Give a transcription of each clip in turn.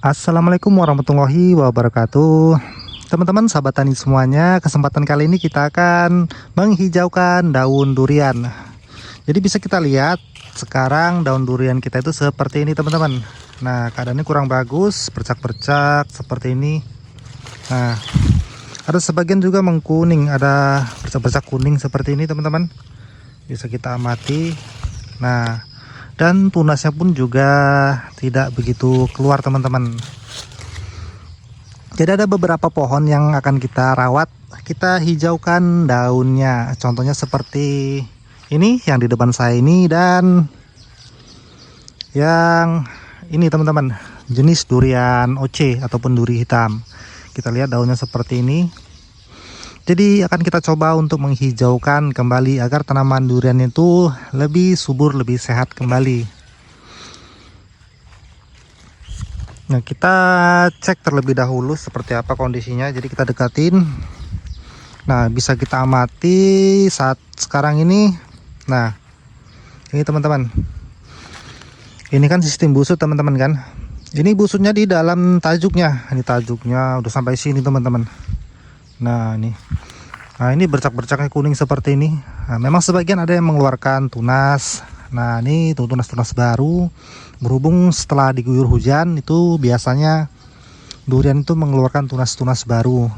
Assalamualaikum warahmatullahi wabarakatuh. Teman-teman sahabat tani semuanya, kesempatan kali ini kita akan menghijaukan daun durian. Jadi bisa kita lihat sekarang daun durian kita itu seperti ini teman-teman. Nah, keadaannya kurang bagus, bercak-bercak seperti ini. Nah, ada sebagian juga mengkuning, ada bercak-bercak kuning seperti ini teman-teman. Bisa kita amati. Nah, dan tunasnya pun juga tidak begitu keluar teman-teman. Jadi ada beberapa pohon yang akan kita rawat, kita hijaukan daunnya. Contohnya seperti ini yang di depan saya ini, dan yang ini teman-teman, jenis durian OC ataupun duri hitam. Kita lihat daunnya seperti ini. Jadi akan kita coba untuk menghijaukan kembali agar tanaman durian itu lebih subur, lebih sehat kembali. Nah, kita cek terlebih dahulu seperti apa kondisinya. Jadi kita dekatin. Nah, bisa kita amati saat sekarang ini. Nah, ini teman-teman. Ini kan sistem busut teman-teman kan. Ini busutnya di dalam tajuknya. Ini tajuknya udah sampai sini teman-teman. Nah ini bercak-bercaknya kuning seperti ini. Nah, memang sebagian ada yang mengeluarkan tunas. Nah, ini tuh tunas-tunas baru. Berhubung setelah diguyur hujan itu biasanya durian itu mengeluarkan tunas-tunas baru.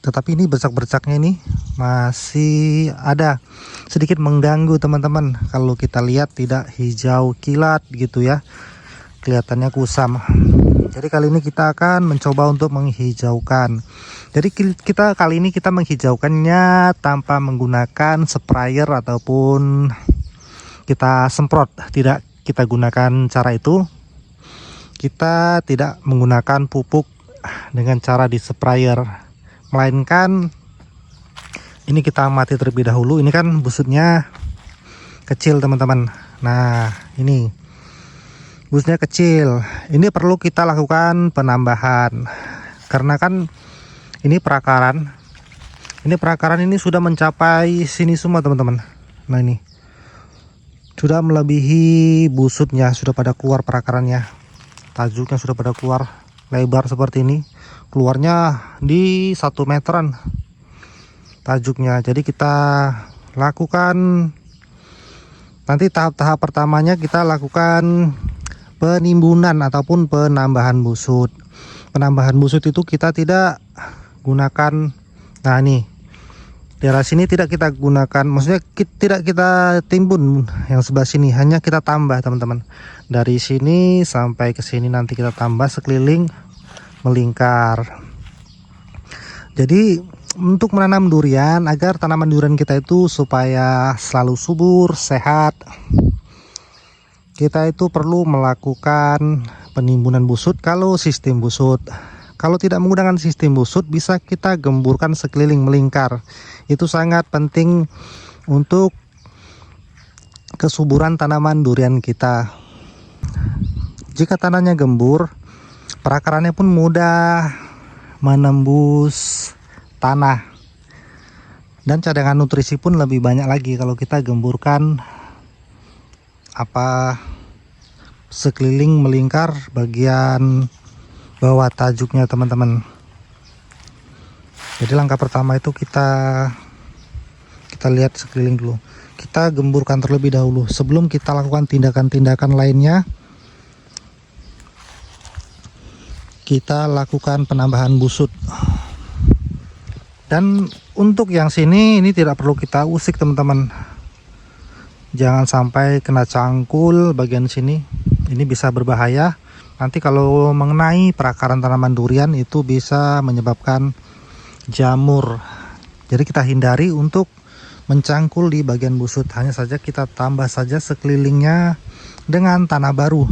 Tetapi ini bercak-bercaknya ini masih ada, sedikit mengganggu teman-teman. Kalau kita lihat tidak hijau kilat gitu ya, kelihatannya kusam. Jadi kali ini kita akan mencoba untuk menghijaukan. Jadi kita kali ini kita menghijaukannya tanpa menggunakan sprayer ataupun kita semprot. Tidak kita gunakan cara itu. Kita tidak menggunakan pupuk dengan cara di sprayer, melainkan ini kita amati terlebih dahulu. Ini kan busutnya kecil teman-teman. Nah, ini busnya kecil. Ini perlu kita lakukan penambahan karena kan ini perakaran. Ini perakaran ini sudah mencapai sini semua teman-teman. Nah, ini sudah melebihi busutnya, sudah pada keluar perakarannya. Tajuknya sudah pada keluar lebar seperti ini. Keluarnya di 1 meteran tajuknya. Jadi kita lakukan nanti tahap-tahap pertamanya, kita lakukan penimbunan ataupun penambahan busut. Penambahan busut itu kita tidak gunakan. Nah, ini daerah sini tidak kita gunakan, maksudnya tidak kita timbun yang sebelah sini, hanya kita tambah teman-teman. Dari sini sampai ke sini nanti kita tambah sekeliling melingkar. Jadi untuk menanam durian, agar tanaman durian kita itu supaya selalu subur, sehat, kita itu perlu melakukan penimbunan busut kalau sistem busut. Kalau tidak menggunakan sistem busut, bisa kita gemburkan sekeliling melingkar. Itu sangat penting untuk kesuburan tanaman durian kita. Jika tanahnya gembur, perakarannya pun mudah menembus tanah. Dan cadangan nutrisi pun lebih banyak lagi kalau kita gemburkan sekeliling melingkar bagian bawah tajuknya teman-teman. Jadi langkah pertama itu kita lihat sekeliling dulu. Kita gemburkan terlebih dahulu sebelum kita lakukan tindakan-tindakan lainnya. Kita lakukan penambahan busut. Dan untuk yang sini ini tidak perlu kita usik teman-teman. Jangan sampai kena cangkul bagian sini. Ini bisa berbahaya. Nanti kalau mengenai perakaran tanaman durian itu bisa menyebabkan jamur. Jadi kita hindari untuk mencangkul di bagian busut. Hanya saja kita tambah saja sekelilingnya dengan tanah baru.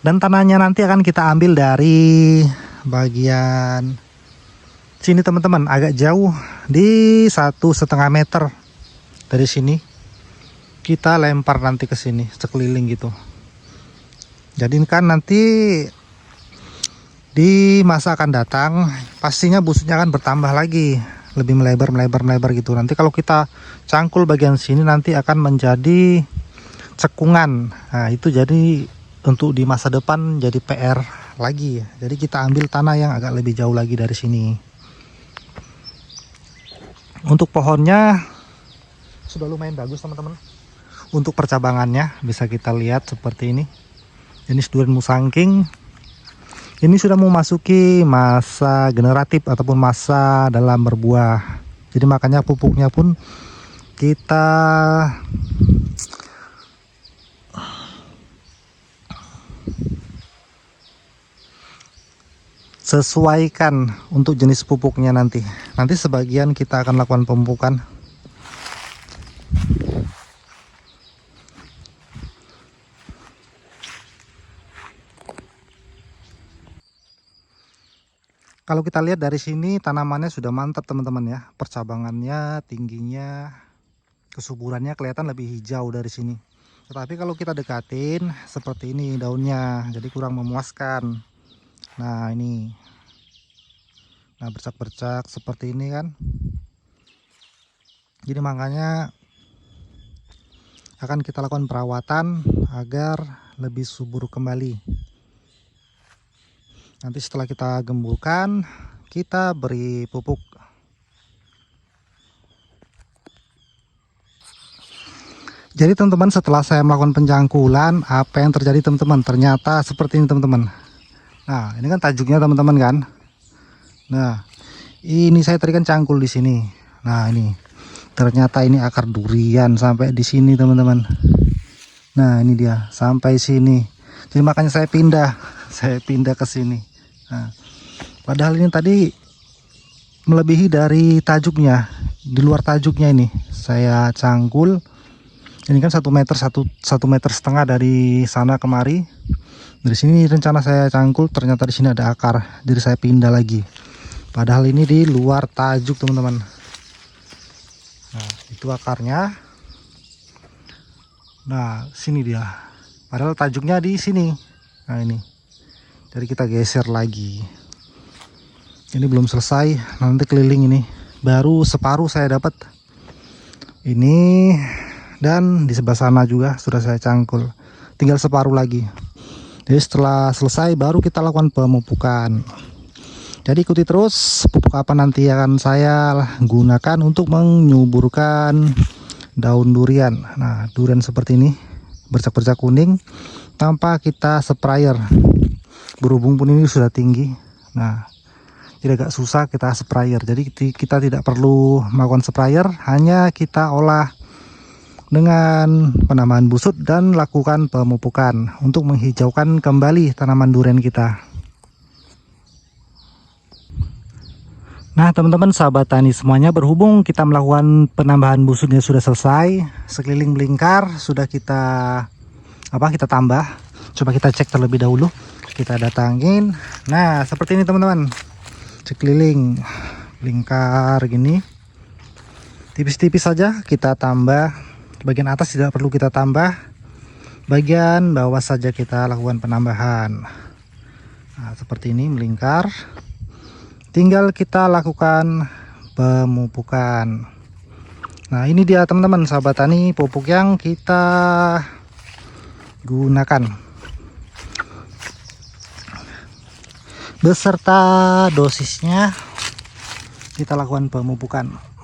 Dan tanahnya nanti akan kita ambil dari bagian sini teman-teman, agak jauh di 1,5 meter dari sini. Kita lempar nanti ke sini sekeliling gitu. Jadi kan nanti di masa akan datang pastinya busutnya akan bertambah lagi, lebih melebar gitu. Nanti kalau kita cangkul bagian sini nanti akan menjadi cekungan. Nah, itu jadi untuk di masa depan jadi PR lagi. Jadi kita ambil tanah yang agak lebih jauh lagi dari sini. Untuk pohonnya sudah lumayan bagus teman-teman. Untuk percabangannya bisa kita lihat seperti ini. Jenis durian musangking. Ini sudah memasuki masa generatif ataupun masa dalam berbuah. Jadi makanya pupuknya pun kita sesuaikan untuk jenis pupuknya nanti. Nanti sebagian kita akan lakukan pemupukan. Kalau kita lihat dari sini tanamannya sudah mantap teman-teman ya. Percabangannya, tingginya, kesuburannya kelihatan lebih hijau dari sini. Tetapi kalau kita dekatin seperti ini daunnya, jadi kurang memuaskan. Nah ini, nah bercak-bercak seperti ini kan. Jadi makanya akan kita lakukan perawatan agar lebih subur kembali. Nanti setelah kita gemburkan, kita beri pupuk. Jadi teman-teman, setelah saya melakukan pencangkulan, apa yang terjadi teman-teman? Ternyata seperti ini teman-teman. Nah, ini kan tajuknya teman-teman kan. Nah, ini saya tadi kan cangkul di sini. Nah, ini ternyata ini akar durian sampai di sini teman-teman. Nah, ini dia sampai sini. Jadi makanya saya pindah ke sini. Nah, padahal ini tadi melebihi dari tajuknya. Di luar tajuknya ini saya cangkul. Ini kan 1 meter, 1,5 meter dari sana kemari. Dari sini rencana saya cangkul, ternyata di sini ada akar. Jadi saya pindah lagi. Padahal ini di luar tajuk teman-teman. Nah, itu akarnya. Nah, sini dia. Padahal tajuknya di sini. Nah, ini. Jadi kita geser lagi. Ini belum selesai, nanti keliling ini. Baru separuh saya dapat. Ini dan di sebelah sana juga sudah saya cangkul. Tinggal separuh lagi. Jadi setelah selesai baru kita lakukan pemupukan. Jadi ikuti terus pupuk apa nanti akan saya gunakan untuk menyuburkan daun durian. Nah, durian seperti ini bercak-bercak kuning tanpa kita sprayer. Berhubung pun ini sudah tinggi. Nah, jadi agak susah kita sprayer. Jadi kita tidak perlu melakukan sprayer, hanya kita olah dengan penambahan busut dan lakukan pemupukan untuk menghijaukan kembali tanaman durian kita. Nah teman-teman sahabat tani semuanya, berhubung kita melakukan penambahan busutnya sudah selesai, sekeliling melingkar sudah kita tambah. Coba kita cek terlebih dahulu, kita datangin. Nah seperti ini teman-teman, sekeliling lingkar gini, tipis-tipis saja kita tambah. Bagian atas tidak perlu kita tambah, bagian bawah saja kita lakukan penambahan. Nah seperti ini melingkar, tinggal kita lakukan pemupukan. Nah ini dia teman-teman sahabat tani pupuk yang kita gunakan beserta dosisnya. Kita lakukan pemupukan.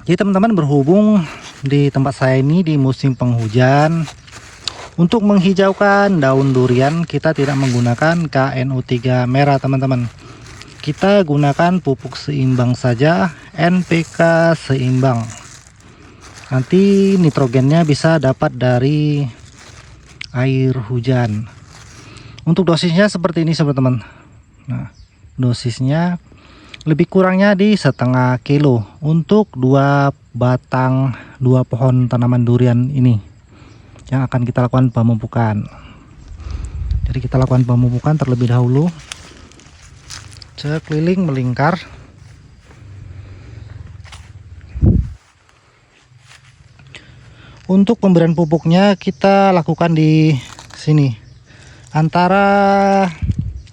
Jadi teman-teman, berhubung di tempat saya ini di musim penghujan, untuk menghijaukan daun durian kita tidak menggunakan KNO3 merah teman-teman. Kita gunakan pupuk seimbang saja, NPK seimbang. Nanti nitrogennya bisa dapat dari air hujan. Untuk dosisnya seperti ini teman-teman. Nah, dosisnya lebih kurangnya di 0,5 kilo untuk 2 pohon tanaman durian ini yang akan kita lakukan pemupukan. Jadi kita lakukan pemupukan terlebih dahulu, sekeliling melingkar. Untuk pemberian pupuknya kita lakukan di sini, antara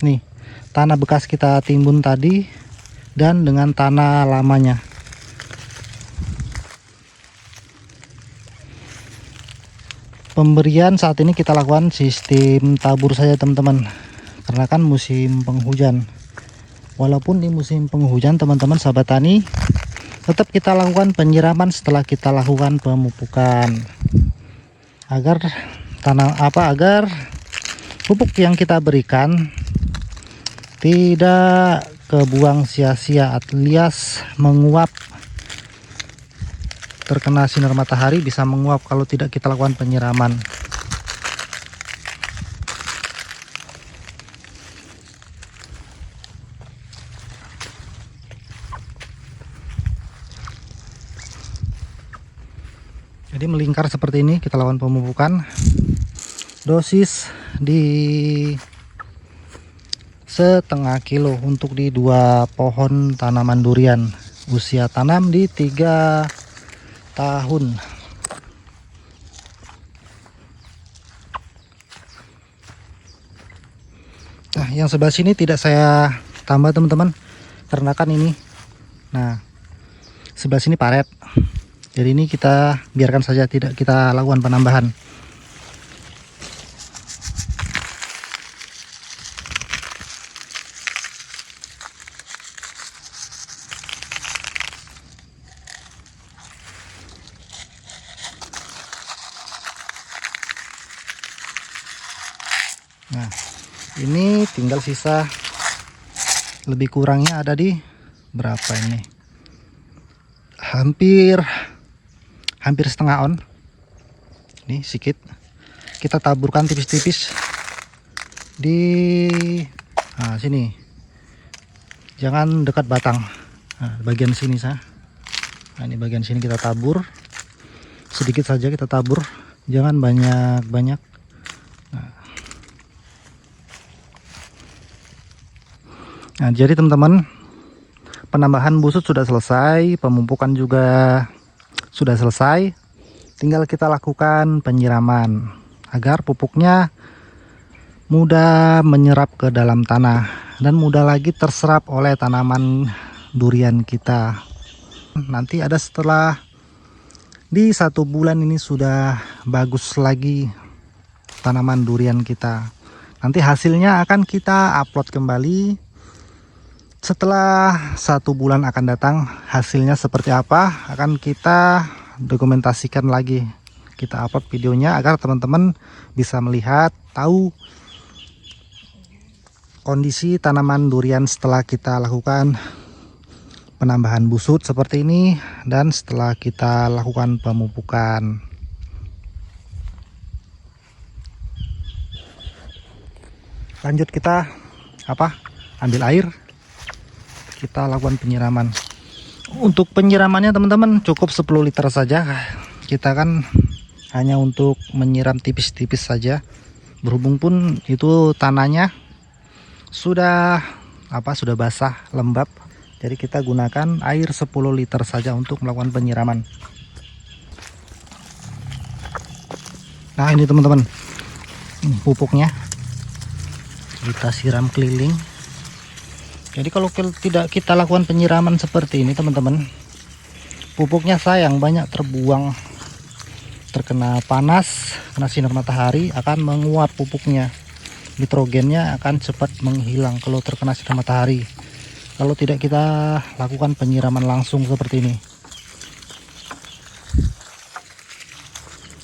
nih tanah bekas kita timbun tadi dan dengan tanah lamanya. Pemberian saat ini kita lakukan sistem tabur saja teman-teman, karena kan musim penghujan. Walaupun di musim penghujan teman-teman sahabat tani, tetap kita lakukan penyiraman setelah kita lakukan pemupukan, agar agar pupuk yang kita berikan tidak kebuang sia-sia alias menguap, terkena sinar matahari bisa menguap kalau tidak kita lakukan penyiraman. Jadi melingkar seperti ini kita lakukan pemupukan. Dosis di 1/2 kilo untuk di 2 pohon tanaman durian. Usia tanam di 3 tahun. Nah, yang sebelah sini tidak saya tambah teman-teman, karena kan ini, nah sebelah sini paret, jadi ini kita biarkan saja, tidak kita lakukan penambahan. Nah, ini tinggal sisa, lebih kurangnya ada di berapa ini? Hampir setengah on. Ini sedikit. Kita taburkan tipis-tipis di sini. Jangan dekat batang. Nah, bagian sini Nah, ini bagian sini kita tabur. Sedikit saja kita tabur, jangan banyak-banyak. Nah, jadi teman-teman, penambahan busut sudah selesai, pemupukan juga sudah selesai. Tinggal kita lakukan penyiraman agar pupuknya mudah menyerap ke dalam tanah dan mudah lagi terserap oleh tanaman durian kita. Nanti ada setelah di 1 bulan ini sudah bagus lagi tanaman durian kita. Nanti hasilnya akan kita upload kembali. Setelah 1 bulan akan datang, hasilnya seperti apa akan kita dokumentasikan lagi. Kita upload videonya agar teman-teman bisa melihat, tahu kondisi tanaman durian setelah kita lakukan penambahan busut seperti ini dan setelah kita lakukan pemupukan. Lanjut kita ambil air, kita lakukan penyiraman. Untuk penyiramannya teman-teman cukup 10 liter saja. Kita kan hanya untuk menyiram tipis-tipis saja. Berhubung pun itu tanahnya sudah basah, lembab. Jadi kita gunakan air 10 liter saja untuk melakukan penyiraman. Nah, ini teman-teman, pupuknya kita siram keliling. Jadi kalau tidak kita lakukan penyiraman seperti ini teman-teman, pupuknya sayang, banyak terbuang, terkena panas, kena sinar matahari akan menguap pupuknya. Nitrogennya akan cepat menghilang kalau terkena sinar matahari, kalau tidak kita lakukan penyiraman langsung seperti ini.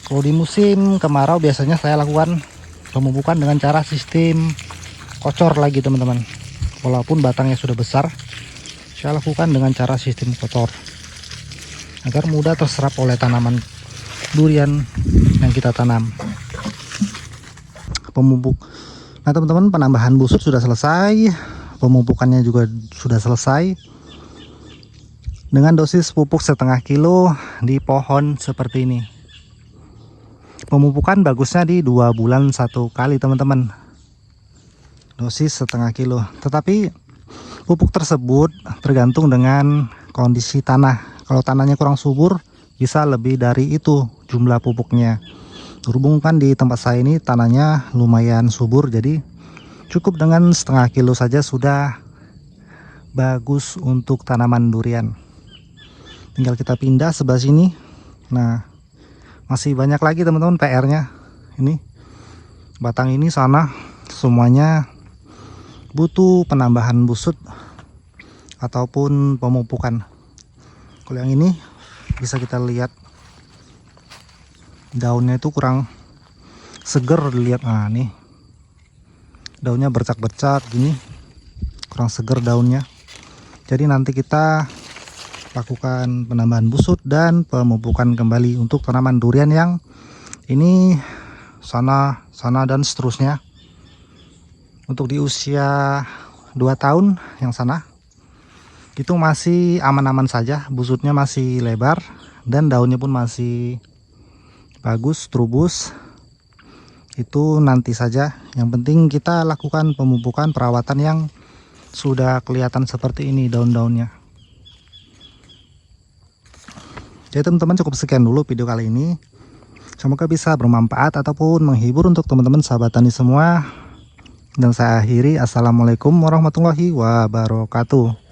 Kalau di musim kemarau biasanya saya lakukan pemupukan dengan cara sistem kocor lagi teman-teman. Walaupun batangnya sudah besar, saya lakukan dengan cara sistem kocor agar mudah terserap oleh tanaman durian yang kita tanam. Pemupuk. Nah teman-teman, penambahan busut sudah selesai, pemupukannya juga sudah selesai dengan dosis pupuk 1/2 kilo di pohon seperti ini. Pemupukan bagusnya di 2 bulan 1 kali teman-teman, dosis 1/2 kilo. Tetapi pupuk tersebut tergantung dengan kondisi tanah. Kalau tanahnya kurang subur bisa lebih dari itu jumlah pupuknya. Berhubung kan di tempat saya ini tanahnya lumayan subur, jadi cukup dengan 1/2 kilo saja sudah bagus untuk tanaman durian. Tinggal kita pindah sebelah sini. Nah, masih banyak lagi teman-teman PR-nya. Ini batang ini sana semuanya butuh penambahan busut ataupun pemupukan. Kalau yang ini bisa kita lihat daunnya itu kurang seger dilihat. Nah nih daunnya bercak-bercak gini, kurang seger daunnya. Jadi nanti kita lakukan penambahan busut dan pemupukan kembali untuk tanaman durian yang ini sana dan seterusnya. Untuk di usia 2 tahun yang sana itu masih aman-aman saja, busutnya masih lebar dan daunnya pun masih bagus, trubus. Itu nanti saja, yang penting kita lakukan pemupukan perawatan yang sudah kelihatan seperti ini daun-daunnya. Jadi teman-teman, cukup sekian dulu video kali ini, semoga bisa bermanfaat ataupun menghibur untuk teman-teman sahabat tani semua. Dan saya akhiri, assalamualaikum warahmatullahi wabarakatuh.